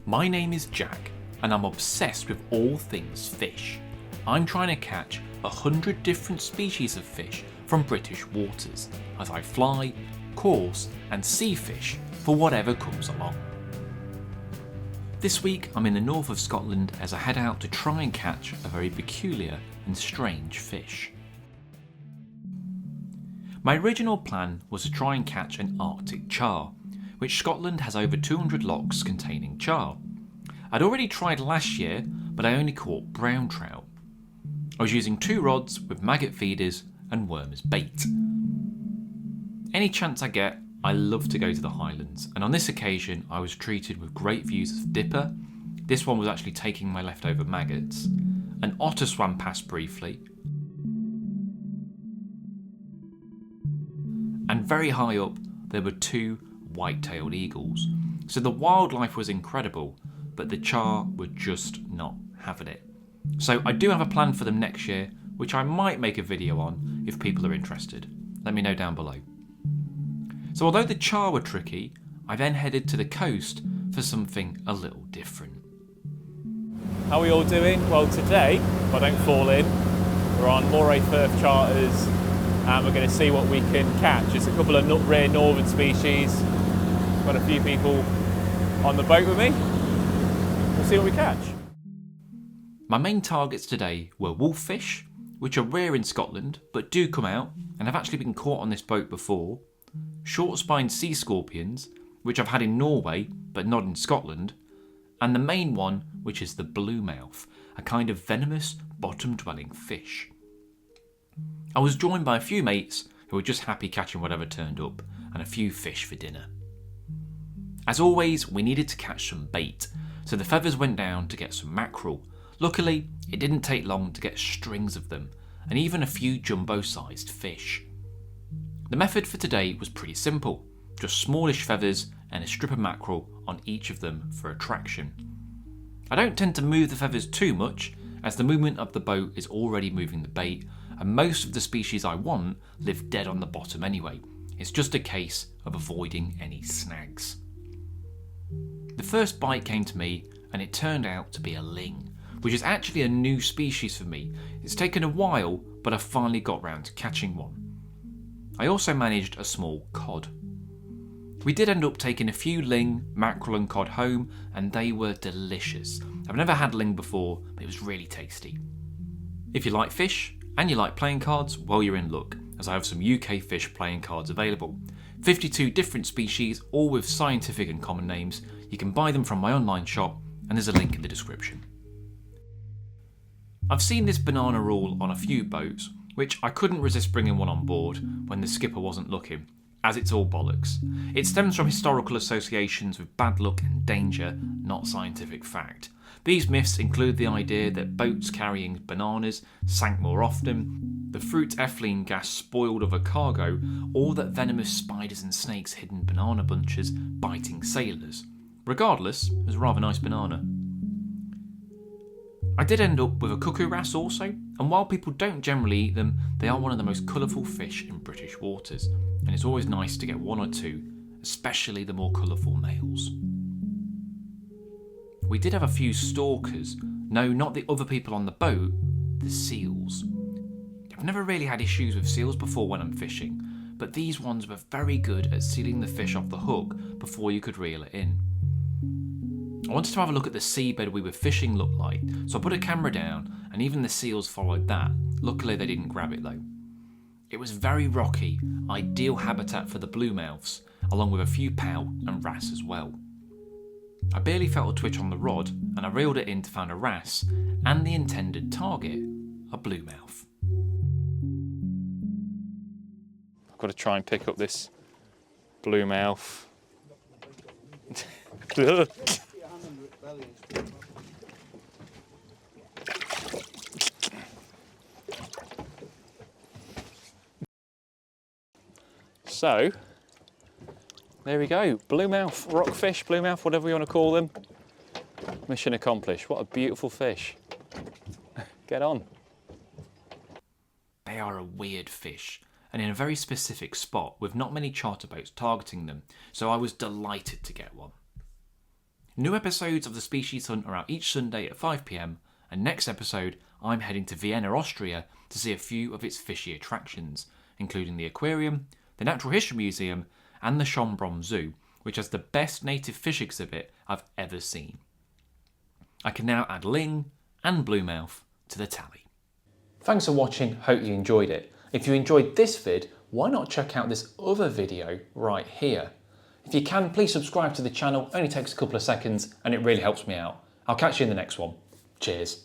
My name is Jack, and I'm obsessed with all things fish. I'm trying to catch 100 different species of fish from British waters as I fly, course and sea fish for whatever comes along. This week I'm in the north of Scotland as I head out to try and catch a very peculiar and strange fish. My original plan was to try and catch an Arctic char, which Scotland has over 200 lochs containing char. I'd already tried last year, but I only caught brown trout. I was using 2 rods with maggot feeders and worm as bait. Any chance I get, I love to go to the Highlands, and on this occasion I was treated with great views of dipper. This one was actually taking my leftover maggots. An otter swam past briefly, and very high up there were 2 white-tailed eagles. So the wildlife was incredible, but the char were just not having it. So I do have a plan for them next year, which I might make a video on if people are interested. Let me know down below. So although the char were tricky, I then headed to the coast for something a little different. How are we all doing? Well, today, if I don't fall in, we're on Moray Firth charters and we're going to see what we can catch. It's a couple of rare northern species. Got a few people on the boat with me. We'll see what we catch. My main targets today were wolffish, which are rare in Scotland but do come out and have actually been caught on this boat before, short-spined sea scorpions, which I've had in Norway but not in Scotland, and the main one, which is the bluemouth, a kind of venomous bottom-dwelling fish. I was joined by a few mates who were just happy catching whatever turned up and a few fish for dinner. As always, we needed to catch some bait, so the feathers went down to get some mackerel. Luckily, it didn't take long to get strings of them and even a few jumbo-sized fish. The method for today was pretty simple, just smallish feathers and a strip of mackerel on each of them for attraction. I don't tend to move the feathers too much, as the movement of the boat is already moving the bait, and most of the species I want live dead on the bottom anyway. It's just a case of avoiding any snags. The first bite came to me and it turned out to be a ling, which is actually a new species for me. It's taken a while, but I finally got round to catching one. I also managed a small cod. We did end up taking a few ling, mackerel and cod home, and they were delicious. I've never had ling before, but it was really tasty. If you like fish and you like playing cards, well, you're in luck, as I have some UK fish playing cards available. 52 different species, all with scientific and common names. You can buy them from my online shop, and there's a link in the description. I've seen this banana rule on a few boats, which I couldn't resist bringing one on board when the skipper wasn't looking, as it's all bollocks. It stems from historical associations with bad luck and danger, not scientific fact. These myths include the idea that boats carrying bananas sank more often, the fruit ethylene gas spoiled other cargo, or that venomous spiders and snakes hid in banana bunches biting sailors. Regardless, it was a rather nice banana. I did end up with a cuckoo wrasse also, and while people don't generally eat them, they are one of the most colourful fish in British waters, and it's always nice to get 1 or 2, especially the more colourful males. We did have a few stalkers, no, not the other people on the boat, the seals. I've never really had issues with seals before when I'm fishing, but these ones were very good at sealing the fish off the hook before you could reel it in. I wanted to have a look at the seabed we were fishing looked like, so I put a camera down and even the seals followed that. Luckily they didn't grab it though. It was very rocky, ideal habitat for the bluemouths, along with a few pout and wrasse as well. I barely felt a twitch on the rod and I reeled it in to find a wrasse and the intended target, a bluemouth. I've got to try and pick up this bluemouth. So, there we go, bluemouth, rockfish, bluemouth, whatever you want to call them. Mission accomplished. What a beautiful fish. Get on. They are a weird fish, and in a very specific spot with not many charter boats targeting them, so I was delighted to get one. New episodes of the Species Hunt are out each Sunday at 5 PM, and next episode I'm heading to Vienna, Austria to see a few of its fishy attractions, including the aquarium, the Natural History Museum and the Schönbrunn Zoo, which has the best native fish exhibit I've ever seen. I can now add ling and bluemouth to the tally. Thanks for watching, hope you enjoyed it. If you enjoyed this vid, why not check out this other video right here? If you can, please subscribe to the channel, only takes a couple of seconds and it really helps me out. I'll catch you in the next one. Cheers.